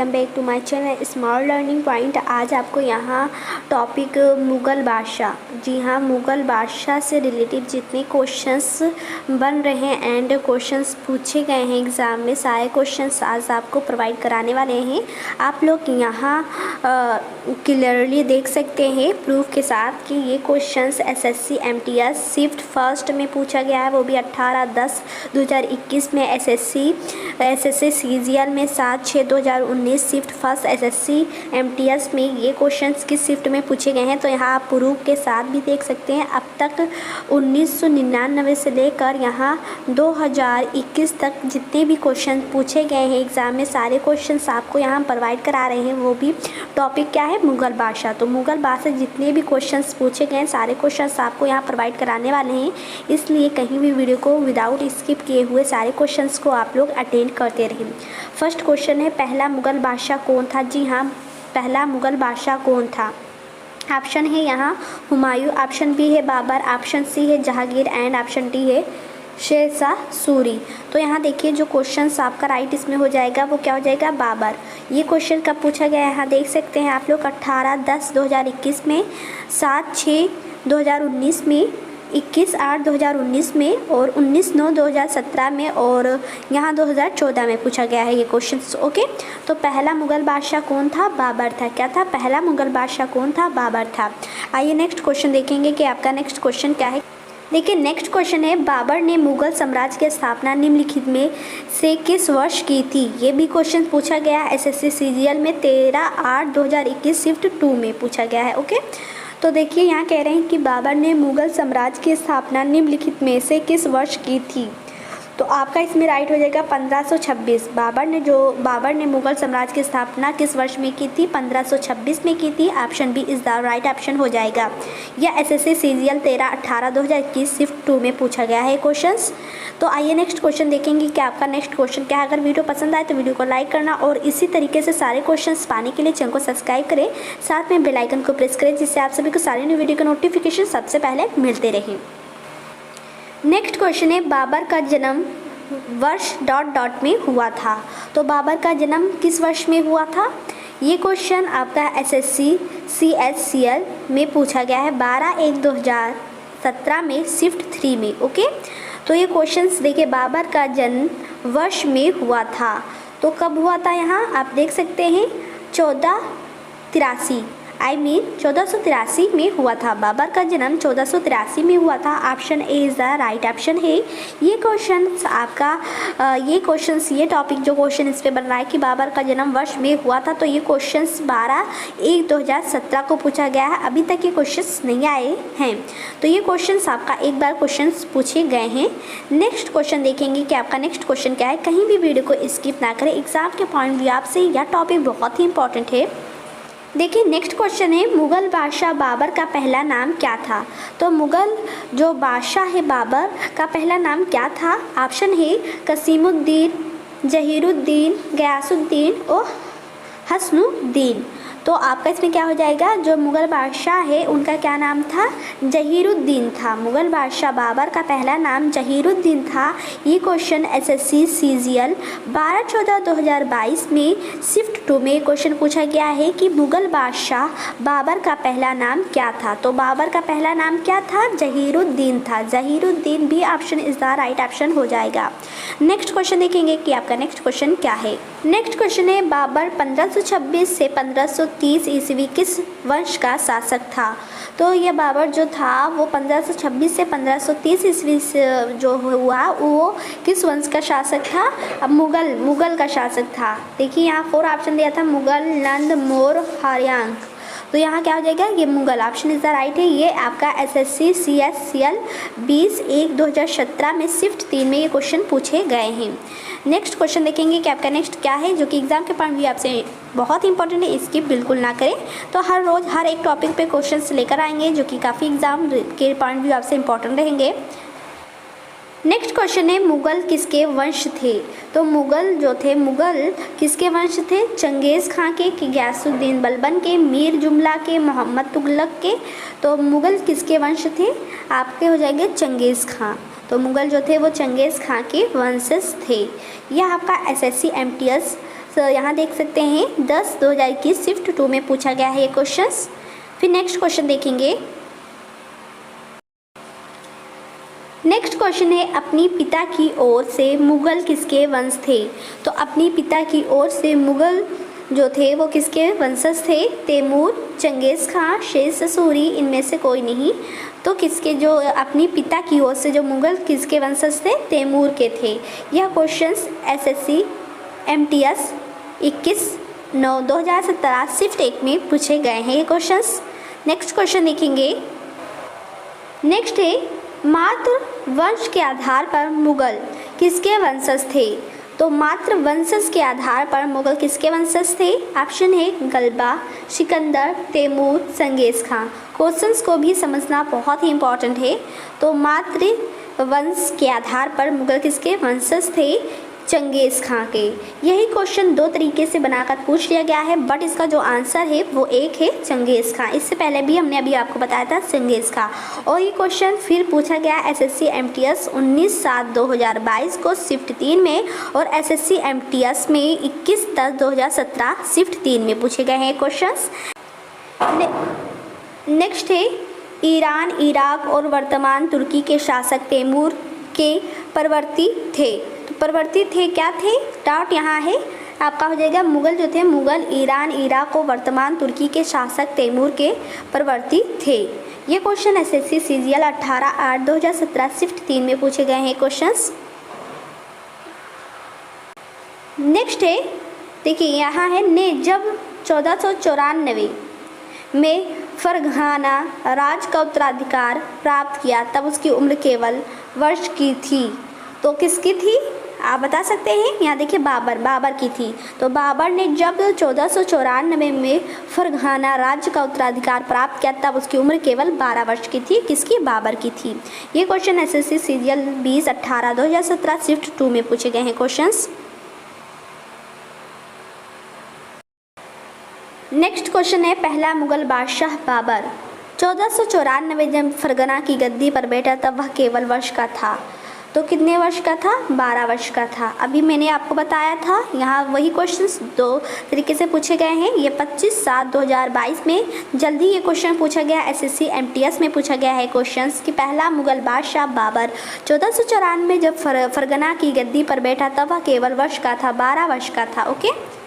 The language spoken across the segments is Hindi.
Welcome back to my channel small learning point. आज आपको यहाँ टॉपिक मुग़ल बादशाह, जी हाँ, मुग़ल बादशाह से रिलेटेड जितने क्वेश्चंस बन रहे हैं एंड क्वेश्चंस पूछे गए हैं एग्ज़ाम में, सारे क्वेश्चंस आज आपको प्रोवाइड कराने वाले हैं। आप लोग यहाँ क्लियरली देख सकते हैं प्रूफ के साथ कि ये questions SSC MTS shift first में पूछा गया है, वो भी 18/10/2021 में, एसएससी सीजीएल में 7/6/2019 शिफ्ट फर्स्ट, एसएससी एमटीएस में ये क्वेश्चंस किस शिफ्ट में पूछे गए हैं। तो यहाँ आप प्रूफ के साथ भी देख सकते हैं। अब तक 1999 से लेकर यहाँ 2021 तक जितने भी क्वेश्चन पूछे गए हैं एग्ज़ाम में, सारे क्वेश्चंस आपको यहाँ प्रोवाइड करा रहे हैं। वो भी टॉपिक क्या है, मुग़ल बादशाह। तो मुग़ल बादशाह जितने भी क्वेश्चंस पूछे गए हैं सारे क्वेश्चंस आपको यहाँ प्रोवाइड कराने वाले हैं, इसलिए कहीं भी वीडियो को विदाउट स्किप किए हुए सारे क्वेश्चंस को आप लोग अटेंड करते रहें। फर्स्ट क्वेश्चन है, पहला मुग़ल बादशाह कौन था। जी हाँ, पहला मुग़ल बादशाह कौन था। ऑप्शन है यहाँ हुमायूं, ऑप्शन बी है बाबर, ऑप्शन सी है जहांगीर एंड ऑप्शन डी है शेरशाह सूरी। तो यहाँ देखिए जो क्वेश्चंस आपका राइट इसमें हो जाएगा वो क्या हो जाएगा, बाबर। ये क्वेश्चन कब पूछा गया है, यहाँ देख सकते हैं आप लोग 18/10/2021 में, 7/6/2019 में, 21/8/2019 में और 19/9/2017 में और यहाँ 2014 में पूछा गया है ये क्वेश्चंस। ओके, तो पहला मुग़ल बादशाह कौन था, बाबर था। क्या था, पहला मुग़ल बादशाह कौन था, बाबर था। आइए नेक्स्ट क्वेश्चन देखेंगे कि आपका नेक्स्ट क्वेश्चन क्या है। देखिए नेक्स्ट क्वेश्चन है, बाबर ने मुग़ल साम्राज्य की स्थापना निम्नलिखित में से किस वर्ष की थी। ये भी क्वेश्चन पूछा गया है एसएससी सीजीएल में 13/8/2021 शिफ्ट 2 में पूछा गया है। ओके, तो देखिए यहाँ कह रहे हैं कि बाबर ने मुग़ल साम्राज्य की स्थापना निम्नलिखित में से किस वर्ष की थी। तो आपका इसमें राइट हो जाएगा 1526। बाबर ने मुग़ल साम्राज्य की स्थापना किस वर्ष में की थी, 1526 में की थी। Option B is the right option हो जाएगा। यह एसएससी सीजीएल 13/18/2021 शिफ्ट 2 में पूछा गया है क्वेश्चंस। तो आइए नेक्स्ट क्वेश्चन देखेंगे कि आपका नेक्स्ट क्वेश्चन क्या है। अगर वीडियो पसंद आए तो वीडियो को लाइक करना और इसी तरीके से सारे क्वेश्चंस पाने के लिए चैनल को सब्सक्राइब करें, साथ में बेल आइकन को प्रेस करें जिससे आप सभी को सारी न्यू वीडियो का नोटिफिकेशन सबसे पहले मिलते रहें। नेक्स्ट क्वेश्चन है, बाबर का जन्म वर्ष ... में हुआ था। तो बाबर का जन्म किस वर्ष में हुआ था। ये क्वेश्चन आपका एसएससी CHCL में पूछा गया है 12/1/2017 में शिफ्ट 3 में। ओके, तो ये क्वेश्चंस देखिए, बाबर का जन्म वर्ष में हुआ था तो कब हुआ था, यहाँ आप देख सकते हैं 1483 1483 में हुआ था। बाबर का जन्म 1483 में हुआ था। Option A is the right option है। ये क्वेश्चन आपका ये टॉपिक जो क्वेश्चन इस पे बन रहा है कि बाबर का जन्म वर्ष में हुआ था, तो ये क्वेश्चंस 12/1/2017 को पूछा गया है। अभी तक ये क्वेश्चंस नहीं आए हैं, तो ये क्वेश्चंस आपका एक बार क्वेश्चंस पूछे गए हैं। नेक्स्ट क्वेश्चन देखेंगे कि आपका नेक्स्ट क्वेश्चन क्या है। कहीं भी वीडियो को स्किप ना करें, एग्जाम के पॉइंट व्यू आपसे यह टॉपिक बहुत ही इंपॉर्टेंट है। देखिए नेक्स्ट क्वेश्चन है, मुग़ल बादशाह बाबर का पहला नाम क्या था। तो मुग़ल जो बादशाह है बाबर का पहला नाम क्या था। ऑप्शन है कसीमुद्दीन, जहीरुद्दीन, गयासुद्दीन और हसनुद्दीन। तो आपका इसमें क्या हो जाएगा, जो मुग़ल बादशाह है उनका क्या नाम था, जहीरुद्दीन था। मुग़ल बादशाह बाबर का पहला नाम जहीरुद्दीन था। ये क्वेश्चन एसएससी सीजीएल 12/14/2022 में शिफ्ट 2 में क्वेश्चन पूछा गया है कि मुग़ल बादशाह बाबर का पहला नाम क्या था। तो बाबर का पहला नाम क्या था, जहीरुद्दीन था। जहीरुद्दीन भी option is the right option हो जाएगा। नेक्स्ट क्वेश्चन देखेंगे कि आपका नेक्स्ट क्वेश्चन क्या है। नेक्स्ट क्वेश्चन है, बाबर 1526 से 1530 ईस्वी किस वंश का शासक था। तो ये बाबर जो था वो 1526 से 1530 ईस्वी से जो हुआ वो किस वंश का शासक था। अब मुग़ल का शासक था। देखिए यहाँ 4 ऑप्शन दिया था, मुग़ल, नंद, मोर, हर्यांक। तो यहाँ क्या हो जाएगा, ये Mughal option is the right है। ये आपका एसएससी CHCL 20/1/2017 में शिफ्ट 3 में ये क्वेश्चन पूछे गए हैं। नेक्स्ट क्वेश्चन देखेंगे कि आपका नेक्स्ट क्या है, जो कि एग्जाम के पॉइंट भी आपसे बहुत इंपॉर्टेंट है, इसकी बिल्कुल ना करें। तो हर रोज़ हर एक टॉपिक पे क्वेश्चंस लेकर आएंगे जो कि काफ़ी एग्जाम के पॉइंट भी आपसे इंपॉर्टेंट रहेंगे। नेक्स्ट क्वेश्चन है, मुग़ल किसके वंश थे। तो मुग़ल किसके वंश थे, चंगेज़ खां के, गयासुद्दीन बलबन के, मीर जुमला के, मोहम्मद तुगलक के। तो मुग़ल किसके वंश थे, आपके हो जाएंगे चंगेज़ खां। तो मुग़ल जो थे वो चंगेज़ खां के वंशज थे। यह आपका एसएससी एमटीएस यहाँ देख सकते हैं 10/2021 शिफ्ट 2 में पूछा गया है ये क्वेश्चंस। फिर नेक्स्ट क्वेश्चन देखेंगे। नेक्स्ट क्वेश्चन है अपनी पिता की ओर से मुगल किसके वंश थे। तो अपनी पिता की ओर से मुगल जो थे वो किसके वंशज थे। तैमूर, चंगेज़ खां, शेर सूरी, इनमें से कोई नहीं। तो किसके जो अपनी पिता की ओर से जो मुगल किसके वंशज थे, तैमूर के थे। यह क्वेश्चंस SSC MTS 21/9/2017 शिफ्ट 1 में पूछे गए हैं ये क्वेश्चंस। नेक्स्ट क्वेश्चन देखेंगे। नेक्स्ट है मात्र वंश के आधार पर मुगल किसके वंशज थे। तो मात्र वंशज के आधार पर मुगल किसके वंशज थे। ऑप्शन है गलबा, सिकंदर, तैमूर, चंगेज़ खां। क्वेश्चंस को भी समझना बहुत ही इंपॉर्टेंट है। तो मात्र वंश के आधार पर मुगल किसके वंशज थे, चंगेज़ खां के। यही क्वेश्चन 2 तरीके से बनाकर पूछ लिया गया है, बट इसका जो आंसर है वो एक है चंगेज़ खां। इससे पहले भी हमने अभी आपको बताया था चंगेज़ खां। और ये क्वेश्चन फिर पूछा गया SSC MTS 19/7/2022 को शिफ्ट 3 में और SSC MTS में 21/10/2017 शिफ्ट 3 में पूछे गए हैं क्वेश्चंस। नेक्स्ट है ईरान, इराक और वर्तमान तुर्की के शासक तैमूर के परवर्ती थे। तो परवर्ती थे क्या थे, डाउट यहाँ है आपका हो जाएगा। मुगल जो थे, मुगल ईरान, इराक और वर्तमान तुर्की के शासक तैमूर के परवर्ती थे। ये क्वेश्चन SSC CGL 18/8/2017 शिफ्ट 3 में पूछे गए हैं क्वेश्चंस। नेक्स्ट है देखिए यहाँ है ने जब 1494 में फरघाना राज का उत्तराधिकार प्राप्त किया तब उसकी उम्र केवल वर्ष की थी। तो किसकी थी आप बता सकते हैं। यहाँ देखिए बाबर की थी। तो बाबर ने जब 1494 में फरघाना राज्य का उत्तराधिकार प्राप्त किया तब उसकी उम्र केवल 12 वर्ष की थी। किसकी, बाबर की थी। ये क्वेश्चन SSC CGL 20/18/2017 शिफ्ट 2 में पूछे गए हैं क्वेश्चंस। नेक्स्ट क्वेश्चन है पहला मुगल बादशाह बाबर 1494 जब फरगना की गद्दी पर बैठा तब वह केवल वर्ष का था। तो कितने वर्ष का था, 12 वर्ष का था। अभी मैंने आपको बताया था यहाँ वही क्वेश्चंस 2 तरीके से पूछे गए हैं। ये 25/7/2022 में जल्दी ये क्वेश्चन पूछा गया SSC MTS में पूछा गया है क्वेश्चंस कि पहला मुगल बादशाह बाबर 1494 में जब फरगना की गद्दी पर बैठा तब वह केवल वर्ष का था, 12 वर्ष का था। ओके।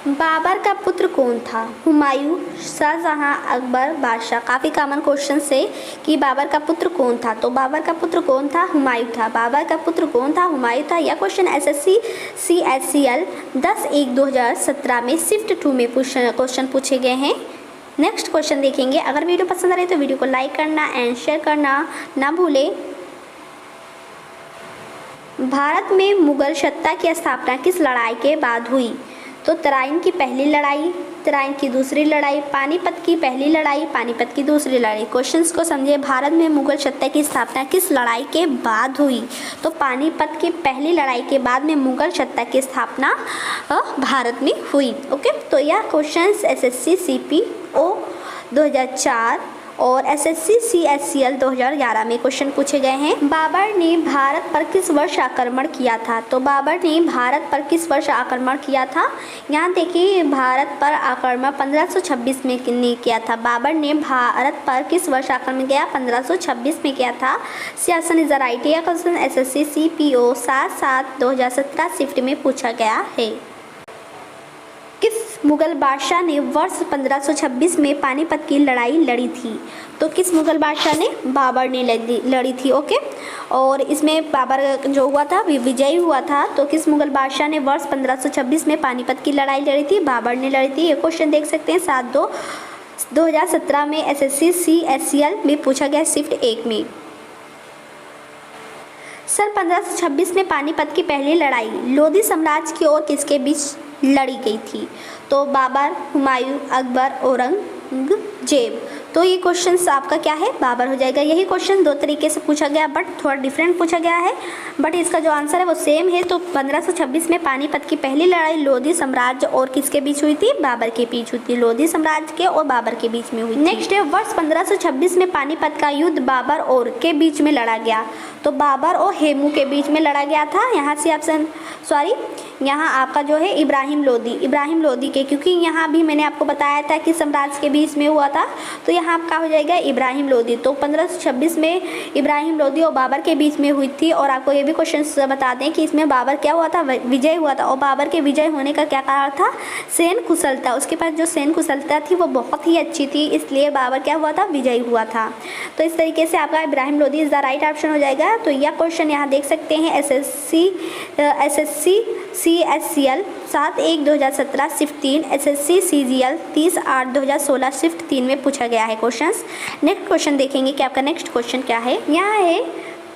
बाबर का पुत्र कौन था, हुमायूं, शाहजहां, अकबर, बादशाह। काफ़ी कॉमन क्वेश्चन से कि बाबर का पुत्र कौन था। तो बाबर का पुत्र कौन था, हुमायूं था। बाबर का पुत्र कौन था, हुमायूं था। यह क्वेश्चन SSC CSCL 10/1/2017 में शिफ्ट 2 में क्वेश्चन पूछे गए हैं। नेक्स्ट क्वेश्चन देखेंगे। अगर वीडियो पसंद आ रही है तो वीडियो को लाइक करना एंड शेयर करना ना भूलें। भारत में मुगल सत्ता की स्थापना किस लड़ाई के बाद हुई। तो तराइन की पहली लड़ाई, तराइन की दूसरी लड़ाई, पानीपत की पहली लड़ाई, पानीपत की दूसरी लड़ाई। क्वेश्चंस को समझिए। भारत में मुगल सत्ता की स्थापना किस लड़ाई के बाद हुई। तो पानीपत की पहली लड़ाई के बाद में मुगल सत्ता की स्थापना भारत में हुई। ओके। तो यह क्वेश्चंस SSC CPO 2004 और SSC CSCL 2011 में क्वेश्चन पूछे गए हैं। बाबर ने भारत पर किस वर्ष आक्रमण किया था। तो बाबर ने भारत पर किस वर्ष आक्रमण किया था। यहाँ देखिए भारत पर आक्रमण 1526 में किया था। बाबर ने भारत पर किस वर्ष आक्रमण किया, 1526 में किया था। सियासन इज राइट। यह क्वेश्चन SSC CPO 7/7/2017 शिफ्ट में पूछा गया है। किस मुगल बादशाह ने वर्ष 1526 में पानीपत की लड़ाई लड़ी थी। तो किस मुगल बादशाह ने, बाबर ने लड़ी थी। ओके। और इसमें बाबर जो हुआ था विजयी हुआ था। तो किस मुगल बादशाह ने वर्ष 1526 में पानीपत की लड़ाई लड़ी थी, बाबर ने लड़ी थी। ये क्वेश्चन देख सकते हैं 7/2/2017 में SSC CSCL में पूछा गया शिफ्ट 1 में। सन 1526 में पानीपत की पहली लड़ाई लोधी साम्राज्य की ओर किसके बीच लड़ी गई थी। तो बाबर, हुमायूं, अकबर, औरंगजेब। तो ये क्वेश्चन आपका क्या है, बाबर हो जाएगा। यही क्वेश्चन दो तरीके से पूछा गया, बट थोड़ा डिफरेंट पूछा गया है, बट इसका जो आंसर है वो सेम है। तो 1526 में पानीपत की पहली लड़ाई लोधी साम्राज्य और किसके बीच हुई थी, बाबर के बीच हुई थी। लोधी साम्राज्य के और बाबर के बीच में हुई। नेक्स्ट है वर्ष 1526 में पानीपत का युद्ध बाबर और के बीच में लड़ा गया। तो बाबर और हेमू के बीच में लड़ा गया था। यहाँ से ऑप्शन यहाँ आपका जो है इब्राहिम लोदी के, क्योंकि यहाँ भी मैंने आपको बताया था कि साम्राज्य के बीच में हुआ था, तो यहाँ आपका हो जाएगा इब्राहिम लोदी। तो 1526 में इब्राहिम लोदी और बाबर के बीच में हुई थी। और आपको ये भी क्वेश्चन बता दें कि इसमें बाबर क्या हुआ था, विजय हुआ था। और बाबर के विजय होने का क्या कारण था, सैन्य कुशलता। उसके पास जो सैन्य कुशलता थी वो बहुत ही अच्छी थी, इसलिए बाबर क्या हुआ था, विजयी हुआ था। तो इस तरीके से आपका Ibrahim Lodi is the right option हो जाएगा। तो यह क्वेश्चन यहाँ देख सकते हैं SSC CSCL 7/1/2017 shift 3, SSC CGL 30/8/2016 shift 3 में पूछा गया है क्वेश्चंस। नेक्स्ट क्वेश्चन देखेंगे कि आपका नेक्स्ट क्वेश्चन क्या है। यहाँ है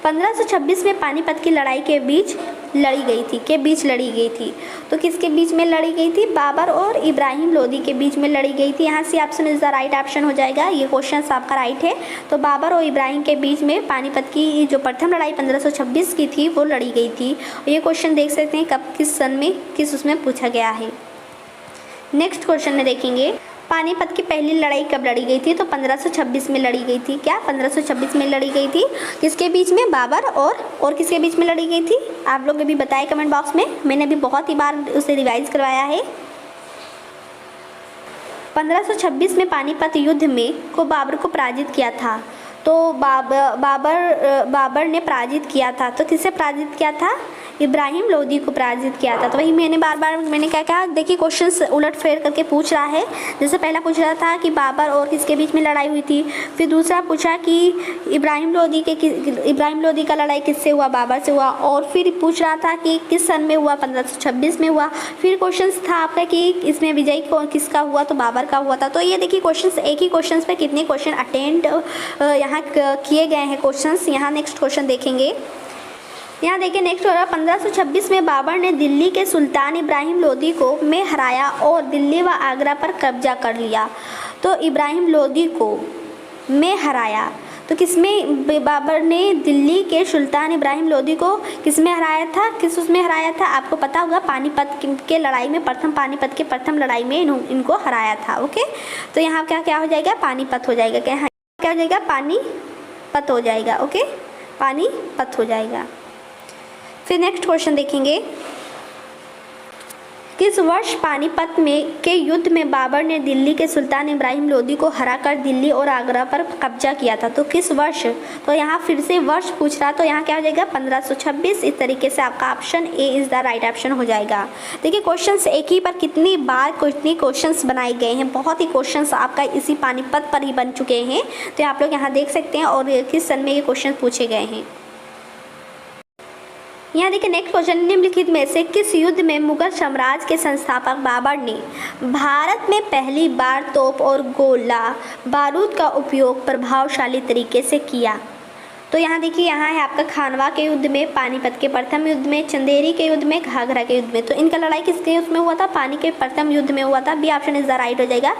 1526 में पानीपत की लड़ाई के बीच लड़ी गई थी। तो किसके बीच में लड़ी गई थी, बाबर और इब्राहिम लोदी के बीच में लड़ी गई थी। यहाँ से option is the right option हो जाएगा। ये क्वेश्चन आपका राइट है। तो बाबर और इब्राहिम के बीच में पानीपत की जो प्रथम लड़ाई 1526 की थी वो लड़ी गई थी। ये क्वेश्चन देख सकते हैं कब, किस सन में, किस उसमें पूछा गया है। नेक्स्ट क्वेश्चन में देखेंगे पानीपत की पहली लड़ाई कब लड़ी गई थी। तो 1526 में लड़ी गई थी। क्या 1526 में लड़ी गई थी, किसके बीच में, बाबर और किसके बीच में लड़ी गई थी, आप लोग अभी बताएं कमेंट बॉक्स में। मैंने अभी बहुत ही बार उसे रिवाइज करवाया है। 1526 में पानीपत युद्ध में को बाबर को पराजित किया था। तो बाबर ने पराजित किया था। तो किससे पराजित किया था, इब्राहिम लोदी को पराजित किया था। तो वही मैंने मैंने क्या कहा, देखिए क्वेश्चन उलट फेर करके पूछ रहा है। जैसे पहला पूछ रहा था कि बाबर और किसके बीच में लड़ाई हुई थी, फिर दूसरा पूछा कि इब्राहिम लोदी का लड़ाई किससे हुआ, बाबर से हुआ, और फिर पूछ रहा था कि किस सन में हुआ, 1526 में हुआ। फिर क्वेश्चन था आपका कि इसमें विजयी किसका हुआ, तो बाबर का हुआ था। तो ये देखिए क्वेश्चन, एक ही क्वेश्चन पे कितने क्वेश्चन अटेंड यहाँ किए गए हैं क्वेश्चंस। यहाँ नेक्स्ट क्वेश्चन देखेंगे। यहाँ देखिए नेक्स्ट हो रहा है 1526 में बाबर ने दिल्ली के सुल्तान इब्राहिम लोदी को में हराया और दिल्ली व आगरा पर कब्जा कर लिया। तो इब्राहिम लोदी को में हराया, तो किसमें, बाबर ने दिल्ली के सुल्तान इब्राहिम लोदी को किसमें हराया था, किस उसमें हराया था, आपको पता होगा पानीपत के लड़ाई में, पानीपत के प्रथम लड़ाई में इनको हराया था। ओके, तो यहाँ क्या हो जाएगा, पानीपत हो जाएगा। क्या हो जाएगा, पानीपत हो जाएगा। ओके, पानीपत हो जाएगा। फिर नेक्स्ट क्वेश्चन देखेंगे, किस वर्ष पानीपत के युद्ध में बाबर ने दिल्ली के सुल्तान इब्राहिम लोदी को हराकर दिल्ली और आगरा पर कब्जा किया था। तो किस वर्ष, तो यहाँ फिर से वर्ष पूछ रहा, तो यहाँ क्या हो जाएगा, 1526। इस तरीके से आपका option A is the right option हो जाएगा। देखिए क्वेश्चंस एक ही पर कितनी बार कितनी क्वेश्चंस बनाए गए हैं, बहुत ही क्वेश्चंस आपका इसी पानीपत पर ही बन चुके हैं। तो आप लोग यहाँ देख सकते हैं और किस सन में ये क्वेश्चन पूछे गए हैं। यहाँ देखिए नेक्स्ट क्वेश्चन, निम्नलिखित में से किस युद्ध में मुगल साम्राज्य के संस्थापक बाबर ने भारत में पहली बार तोप और गोला बारूद का उपयोग प्रभावशाली तरीके से किया। तो यहाँ देखिए, यहाँ है आपका खानवा के युद्ध में, पानीपत के प्रथम युद्ध में, चंदेरी के युद्ध में, घाघरा के युद्ध में। तो इनका लड़ाई किसके उसमें हुआ था, पानी के प्रथम युद्ध में हुआ था। B option is the right हो जाएगा।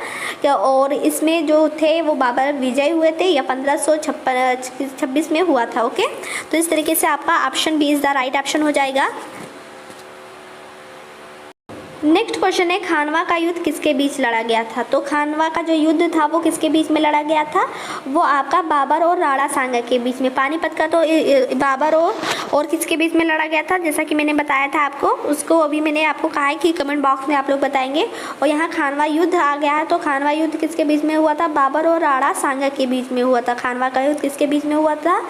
और इसमें जो थे वो बाबर विजय हुए थे, या 1526 में हुआ था। ओके, तो इस तरीके से आपका option B is the right option हो जाएगा। नेक्स्ट क्वेश्चन है, खानवा का युद्ध किसके बीच लड़ा गया था। तो खानवा का जो युद्ध था वो किसके बीच में लड़ा गया था, वो आपका बाबर और राणा सांगा के बीच में। पानीपत का तो बाबर और किसके बीच में लड़ा गया था, जैसा कि मैंने बताया था आपको, उसको अभी मैंने आपको कहा है कि कमेंट बॉक्स में आप लोग बताएंगे। और यहाँ खानवा युद्ध आ गया है, तो खानवा युद्ध किसके बीच में हुआ था, बाबर और राणा सांगा के बीच में हुआ था। खानवा का युद्ध किसके बीच में हुआ था,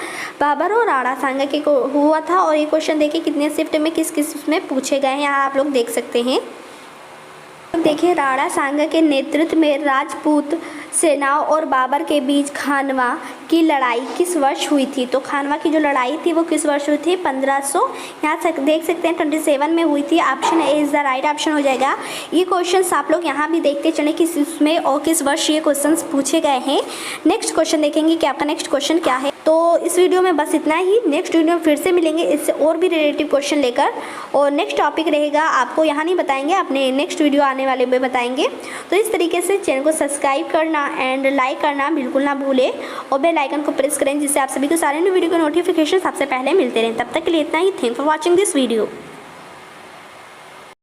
बाबर और राणा सांगा के हुआ था। और ये क्वेश्चन देखिए कितने शिफ्ट में किस किस में पूछे गए हैं, यहाँ आप लोग देख सकते हैं। देखिए, राणा सांगा के नेतृत्व में राजपूत सेनाओं और बाबर के बीच खानवा की लड़ाई किस वर्ष हुई थी? तो खानवा की जो लड़ाई थी वो किस वर्ष हुई थी? 1500, यहाँ तक देख सकते हैं 27 में हुई थी। Option A is the right option हो जाएगा। ये क्वेश्चंस आप लोग यहाँ भी देखते चले किस इसमें और किस वर्ष ये क्वेश्चंस पूछे गए हैं। नेक्स्ट क्वेश्चन देखेंगे कि आपका नेक्स्ट क्वेश्चन क्या है। तो इस वीडियो में बस इतना ही। नेक्स्ट वीडियो में फिर से मिलेंगे इससे और भी रिलेटिव क्वेश्चन लेकर, और नेक्स्ट टॉपिक रहेगा आपको यहाँ नहीं बताएंगे, अपने नेक्स्ट वीडियो आने वाले में बताएंगे। तो इस तरीके से चैनल को सब्सक्राइब करना एंड लाइक करना बिल्कुल ना भूलें, और बेल आइकन को प्रेस करें जिससे आप सभी को सारे न्यू वीडियो के नोटिफिकेशन सबसे पहले मिलते रहें। तब तक के लिए इतना ही। Thank for watching this video.